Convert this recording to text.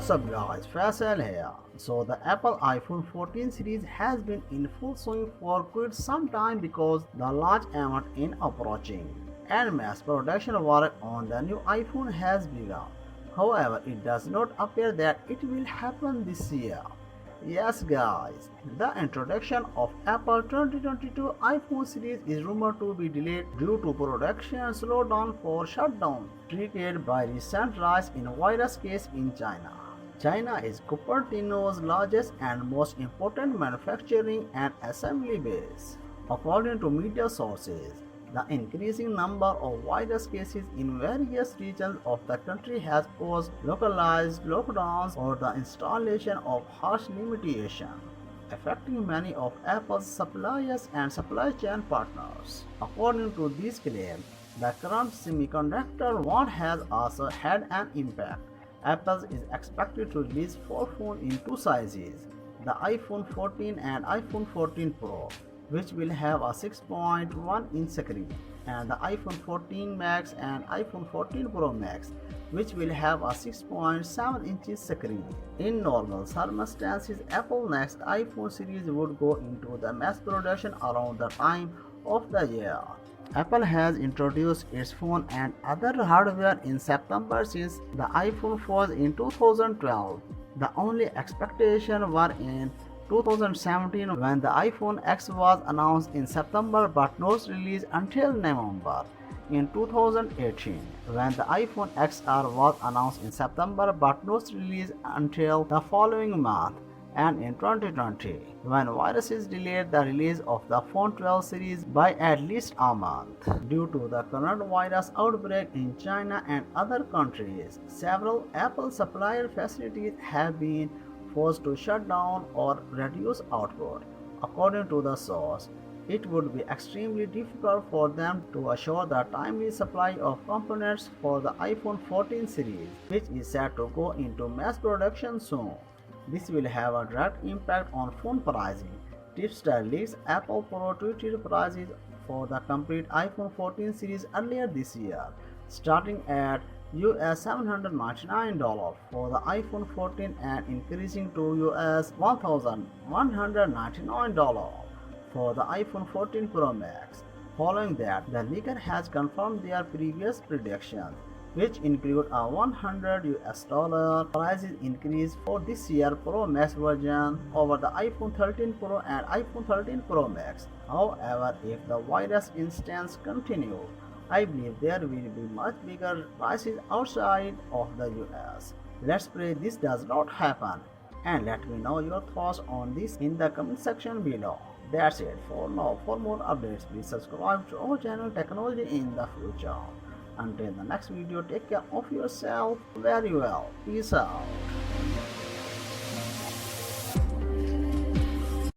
What's up guys, Faisal here. So the Apple iPhone 14 series has been in full swing for quite some time because the launch event is approaching and mass production work on the new iPhone has begun. However, it does not appear that it will happen this year. Yes guys, the introduction of Apple 2022 iPhone series is rumored to be delayed due to production slowdown for shutdown triggered by recent rise in virus case in China. China is Cupertino's largest and most important manufacturing and assembly base. According to media sources, the increasing number of virus cases in various regions of the country has caused localized lockdowns or the installation of harsh limitations, affecting many of Apple's suppliers and supply chain partners. According to these claims, the current semiconductor war has also had an impact. Apple is expected to release four phones in two sizes, the iPhone 14 and iPhone 14 Pro, which will have a 6.1-inch screen, and the iPhone 14 Max and iPhone 14 Pro Max, which will have a 6.7-inch screen. In normal circumstances, Apple's next iPhone series would go into the mass production around the time of the year. Apple has introduced its phone and other hardware in September since the iPhone was in 2012. The only expectation were in 2017 when the iPhone X was announced in September but not released until November. In 2018, when the iPhone XR was announced in September but not released until the following month. And in 2020, when viruses delayed the release of the phone 12 series by at least a month. Due to the coronavirus outbreak in China and other countries, several Apple supplier facilities have been forced to shut down or reduce output. According to the source, it would be extremely difficult for them to assure the timely supply of components for the iPhone 14 series, which is set to go into mass production soon. This will have a direct impact on phone pricing. Tipster leaks Apple Pro tweeted prices for the complete iPhone 14 series earlier this year, starting at US $799 for the iPhone 14 and increasing to US $1,199 for the iPhone 14 Pro Max. Following that, the leaker has confirmed their previous predictions, which include a $100 price increase for this year Pro Max version over the iPhone 13 Pro and iPhone 13 Pro Max. However, if the virus instance continues, I believe there will be much bigger prices outside of the US. Let's pray this does not happen, and let me know your thoughts on this in the comment section below. That's it for now. For more updates, please subscribe to our channel Technology in the Future. Until the next video, take care of yourself very well. Peace out.